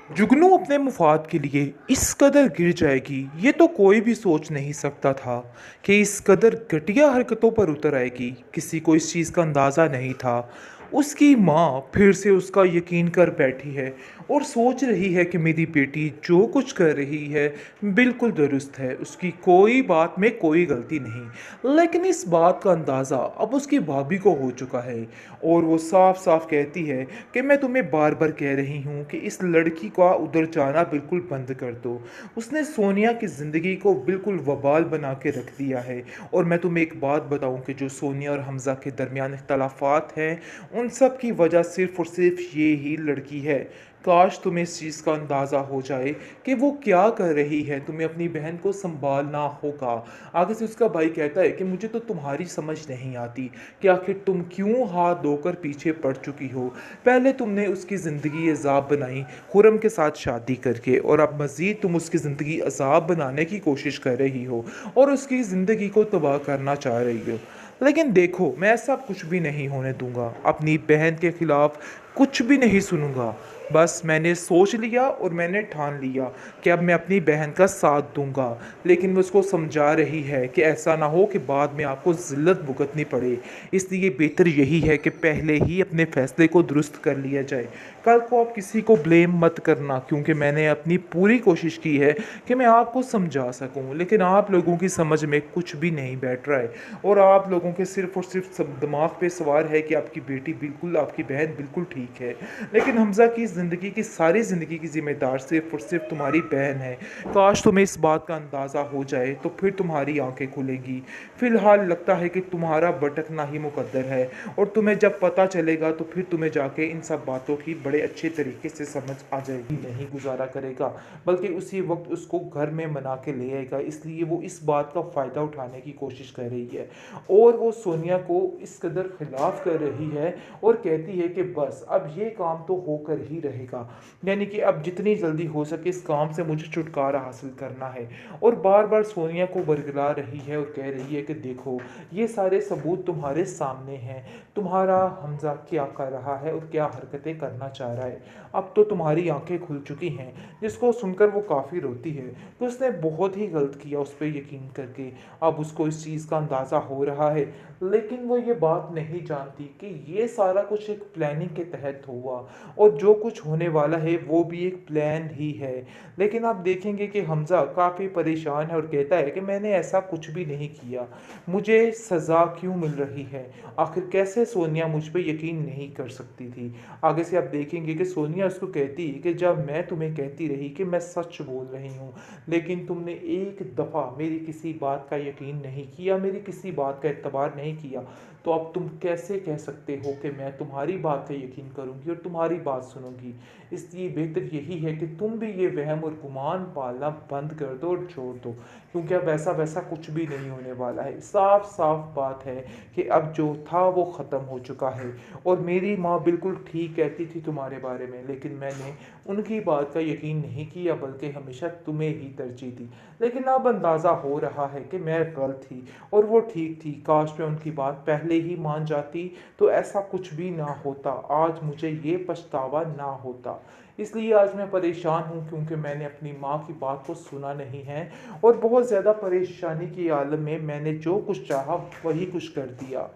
जुगनू अपने मुफाद के लिए इस कदर गिर जाएगी ये तो कोई भी सोच नहीं सकता था कि इस कदर घटिया हरकतों पर उतर आएगी। किसी को इस चीज़ का अंदाज़ा नहीं था। उसकी माँ फिर से उसका यकीन कर बैठी है और सोच रही है कि मेरी बेटी जो कुछ कर रही है बिल्कुल दुरुस्त है, उसकी कोई बात में कोई गलती नहीं। लेकिन इस बात का अंदाज़ा अब उसकी भाभी को हो चुका है और वो साफ साफ कहती है कि मैं तुम्हें बार बार कह रही हूँ कि इस लड़की का उधर जाना बिल्कुल बंद कर दो। उसने सोनिया की ज़िंदगी को बिल्कुल वबाल बना के रख दिया है। और मैं तुम्हें एक बात बताऊँ कि जो सोनिया और हमज़ा के दरमियान इख्तलाफात हैं उन सब की वजह सिर्फ़ और सिर्फ ये ही लड़की है। काश तुम्हें इस चीज़ का अंदाज़ा हो जाए कि वो क्या कर रही है। तुम्हें अपनी बहन को संभालना होगा। आगे से उसका भाई कहता है कि मुझे तो तुम्हारी समझ नहीं आती कि आखिर तुम क्यों हाथ धोकर पीछे पड़ चुकी हो। पहले तुमने उसकी ज़िंदगी अजाब बनाई खुरम के साथ शादी करके, और अब मज़ीद तुम उसकी ज़िंदगी अजाब बनाने की कोशिश कर रही हो और उसकी ज़िंदगी को तबाह करना चाह रही हो। लेकिन देखो, मैं ऐसा कुछ भी नहीं होने दूंगा। अपनी बहन के खिलाफ कुछ भी नहीं सुनूंगा। बस मैंने सोच लिया और मैंने ठान लिया कि अब मैं अपनी बहन का साथ दूंगा। लेकिन वो उसको समझा रही है कि ऐसा ना हो कि बाद में आपको ज़िल्लत भुगतनी पड़े। इसलिए बेहतर यही है कि पहले ही अपने फैसले को दुरुस्त कर लिया जाए। कल को आप किसी को ब्लेम मत करना, क्योंकि मैंने अपनी पूरी कोशिश की है कि मैं आपको समझा सकूं, लेकिन आप लोगों की समझ में कुछ भी नहीं बैठ रहा है। और आप लोगों के सिर्फ और सिर्फ दिमाग पे सवार है कि आपकी बेटी बिल्कुल, आपकी बहन बिल्कुल ठीक है। लेकिन हमज़ा की ज़िंदगी की सारी ज़िंदगी की ज़िम्मेदार सिर्फ और सिर्फ तुम्हारी बहन है। काश तुम्हें इस बात का अंदाज़ा हो जाए तो फिर तुम्हारी आंखें खुलेंगी। फ़िलहाल लगता है कि तुम्हारा भटकना ही मुकद्दर है, और तुम्हें जब पता चलेगा तो फिर तुम्हें जाके इन सब बातों की बड़े अच्छे तरीके से समझ आ जाएगी। नहीं गुजारा करेगा, बल्कि उसी वक्त उसको घर में मना के ले आएगा। इसलिए वो इस बात का फ़ायदा उठाने की कोशिश कर रही है और वो सोनिया को इस कदर खिलाफ कर रही है और कहती है कि बस अब ये काम तो होकर ही रहेगा। यानी कि अब जितनी जल्दी हो सके इस काम से मुझे छुटकारा हासिल करना है। और बार बार सोनिया को बरगला रही है और कह रही है कि देखो, ये सारे सबूत तुम्हारे सामने हैं। तुम्हारा हमजा क्या कर रहा है और क्या हरकतें करना चाह रहा है। अब तो तुम्हारी आंखें खुल चुकी हैं। जिसको सुनकर वो काफ़ी रोती है कि उसने बहुत ही गलत किया उस पर यकीन करके। अब उसको इस चीज़ का अंदाज़ा हो रहा है, लेकिन वो ये बात नहीं जानती कि ये सारा कुछ एक प्लानिंग के तहत हुआ और जो कुछ होने वाला है वो भी एक प्लान ही है। लेकिन आप देखेंगे कि हमज़ा काफ़ी परेशान है और कहता है कि मैंने ऐसा कुछ भी नहीं किया, मुझे सज़ा क्यों मिल रही है। आखिर कैसे सोनिया मुझ पे यकीन नहीं कर सकती थी। आगे से आप देखेंगे कि सोनिया उसको कहती है कि जब मैं तुम्हें कहती रही कि मैं सच बोल रही हूँ, लेकिन तुमने एक दफ़ा मेरी किसी बात का यकीन नहीं किया, मेरी किसी बात का एतबार नहीं किया, तो अब तुम कैसे कह सकते हो कि मैं तुम्हारी बात का यकीन करूंगी और तुम्हारी बात सुनूंगी। इसलिए बेहतर यही है कि तुम भी ये वहम और गुमान पालना बंद कर दो और छोड़ दो, क्योंकि अब ऐसा वैसा कुछ भी नहीं होने वाला है। साफ साफ बात है कि अब जो था वो ख़त्म हो चुका है। और मेरी माँ बिल्कुल ठीक कहती थी तुम्हारे बारे में, लेकिन मैंने उनकी बात का यकीन नहीं किया, बल्कि हमेशा तुम्हें ही तरजीह दी। लेकिन अब अंदाज़ा हो रहा है कि मैं गलत थी और वो ठीक थी। काश मैं उनकी बात पहले ही मान जाती तो ऐसा कुछ भी ना होता, आज मुझे ये पछतावा ना होता। इसलिए आज मैं परेशान हूँ, क्योंकि मैंने अपनी माँ की बात को सुना नहीं है और बहुत ज़्यादा परेशानी के आलम में मैंने जो कुछ चाहा वही कुछ कर दिया।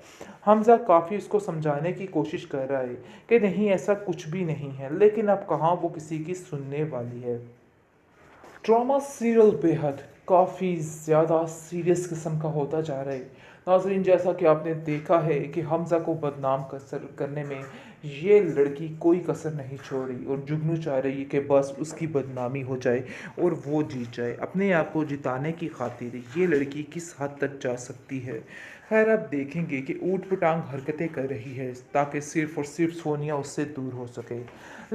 हमज़ा काफ़ी उसको समझाने की कोशिश कर रहा है कि नहीं, ऐसा कुछ भी नहीं है, लेकिन अब कहाँ वो किसी की सुनने वाली है। ड्रामा सीरियल बेहद काफ़ी ज़्यादा सीरियस किस्म का होता जा रहा है। नाज़रीन, जैसा कि आपने देखा है कि हमज़ा को बदनाम कसर करने में ये लड़की कोई कसर नहीं छोड़ रही, और जुगनू चाह रही है कि बस उसकी बदनामी हो जाए और वो जीत जाए। अपने आप को जिताने की खातिर ये लड़की किस हद तक जा सकती है। खैर, अब देखेंगे कि ऊट पटांग हरकतें कर रही है ताकि सिर्फ और सिर्फ सोनिया उससे दूर हो सके।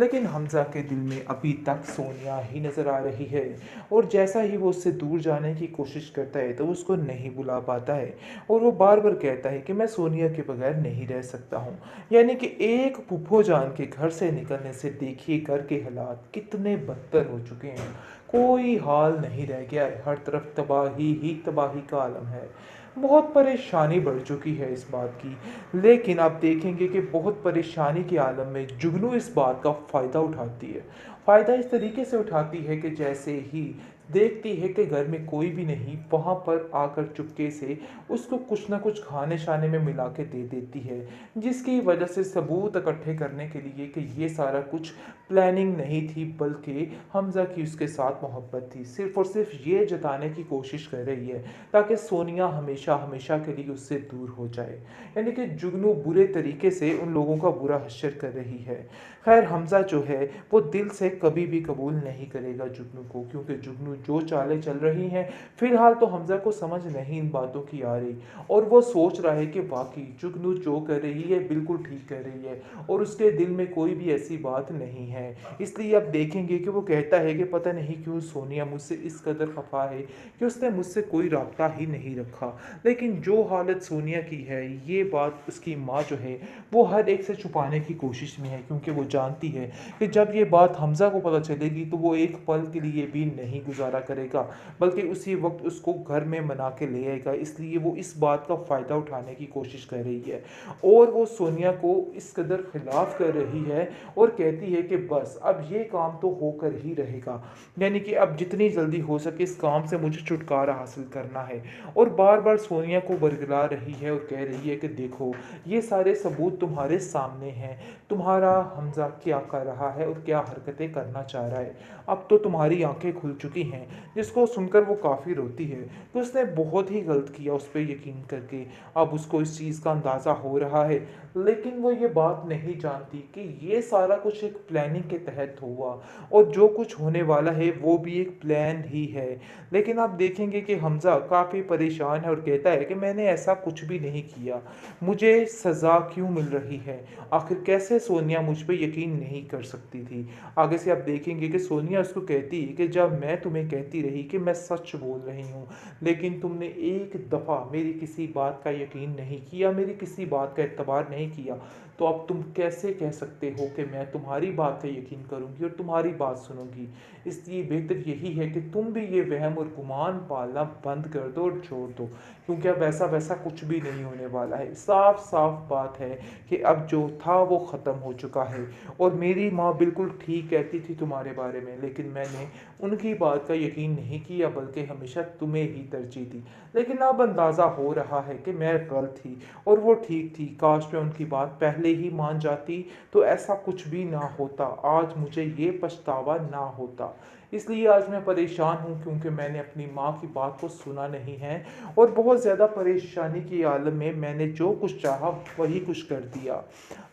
लेकिन हमज़ा के दिल में अभी तक सोनिया ही नज़र आ रही है, और जैसा ही वो उससे दूर जाने की कोशिश करता है तो उसको नहीं बुला पाता है। और वो बार बार कहता है कि मैं सोनिया के बगैर नहीं रह सकता हूँ। यानी कि एक फूफो जान के घर से निकलने से देखिए घर के हालात कितने बदतर हो चुके हैं। कोई हाल नहीं रह गया है, हर तरफ तबाही ही तबाही का आलम है। बहुत परेशानी बढ़ चुकी है इस बात की। लेकिन आप देखेंगे कि बहुत परेशानी के आलम में जुगनू इस बात का फ़ायदा उठाती है। फ़ायदा इस तरीके से उठाती है कि जैसे ही देखती है कि घर में कोई भी नहीं, वहाँ पर आकर चुपके से उसको कुछ ना कुछ खाने-शाने में मिला के दे देती है। जिसकी वजह से सबूत इकट्ठे करने के लिए कि ये सारा कुछ प्लानिंग नहीं थी, बल्कि हमज़ा की उसके साथ मोहब्बत थी। सिर्फ़ और सिर्फ़ ये जताने की कोशिश कर रही है ताकि सोनिया हमेशा हमेशा के लिए उससे दूर हो जाए। यानी कि जुगनू बुरे तरीके से उन लोगों का बुरा हश्र कर रही है। खैर हमज़ा जो है वो दिल से कभी भी कबूल नहीं करेगा जुगनू को, क्योंकि जुगनू जो चालें चल रही हैं फ़िलहाल तो हमज़ा को समझ नहीं इन बातों की आ रही, और वो सोच रहा है कि वाक़ई जुगनू जो कर रही है बिल्कुल ठीक कर रही है और उसके दिल में कोई भी ऐसी बात नहीं है। इसलिए आप देखेंगे कि वो कहता है कि पता नहीं क्यों सोनिया मुझसे इस कदर खफ़ा है कि उसने मुझसे कोई राब्ता ही नहीं रखा। लेकिन जो हालत सोनिया की है, ये बात उसकी माँ जो है वो हर एक से छुपाने की कोशिश में है, क्योंकि वो जानती है कि जब ये बात हमज़ा को पता चलेगी तो वो एक पल के लिए भी नहीं गुजारा करेगा, बल्कि उसी वक्त उसको घर में मना के ले आएगा। इसलिए वो इस बात का फ़ायदा उठाने की कोशिश कर रही है और वो सोनिया को इस कदर खिलाफ कर रही है और कहती है कि बस अब ये काम तो होकर ही रहेगा, यानी कि अब जितनी जल्दी हो सके इस काम से मुझे छुटकारा हासिल करना है। और बार बार सोनिया को बरगला रही है और कह रही है कि देखो ये सारे सबूत तुम्हारे सामने हैं, तुम्हारा हमज़ा क्या कर रहा है और क्या हरकतें करना चाह रहा है। अब तो तुम्हारी आंखें खुल चुकी हैं। जिसको सुनकर वो काफ़ी रोती है कि उसने बहुत ही गलत किया उस पर यकीन करके। अब उसको इस चीज़ का अंदाज़ा हो रहा है, लेकिन वो ये बात नहीं जानती कि ये सारा कुछ एक प्लानिंग के तहत हुआ और जो कुछ होने वाला है वो भी एक प्लान ही है। लेकिन आप देखेंगे कि हमज़ा काफ़ी परेशान है और कहता है कि मैंने ऐसा कुछ भी नहीं किया, मुझे सज़ा क्यों मिल रही है? आखिर कैसे सोनिया मुझ पे यकीन नहीं कर सकती थी? आगे से आप देखेंगे कि सोनिया उसको कहती है कि जब मैं तुम्हें कहती रही कि मैं सच बोल रही हूँ, लेकिन तुमने एक दफ़ा मेरी किसी बात का यकीन नहीं किया, मेरी किसी बात का एतबार नहीं किया, तो अब तुम कैसे कह सकते हो कि मैं तुम्हारी बात का यकीन करूँगी और तुम्हारी बात सुनूँगी? इसलिए बेहतर यही है कि तुम भी ये वहम और गुमान पालना बंद कर दो और छोड़ दो, क्योंकि अब ऐसा वैसा कुछ भी नहीं होने वाला है। साफ साफ बात है कि अब जो था वो ख़त्म हो चुका है और मेरी माँ बिल्कुल ठीक कहती थी तुम्हारे बारे में, लेकिन मैंने उनकी बात का यकीन नहीं किया, बल्कि हमेशा तुम्हें ही तरजीह दी। लेकिन अब अंदाज़ा हो रहा है कि मैं गलत थी और वो ठीक थी। काश मैं उनकी बात पहले ही मान जाती तो ऐसा कुछ भी ना होता, आज मुझे ये पछतावा ना होता। इसलिए आज मैं परेशान हूँ, क्योंकि मैंने अपनी माँ की बात को सुना नहीं है और बहुत ज़्यादा परेशानी के आलम में मैंने जो कुछ चाहा वही कुछ कर दिया।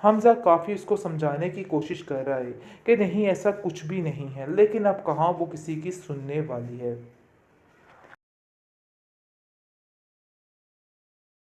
हमज़ा काफ़ी उसको समझाने की कोशिश कर रहा है कि नहीं ऐसा कुछ भी नहीं है, लेकिन अब कहाँ वो किसी की सुनने वाली है।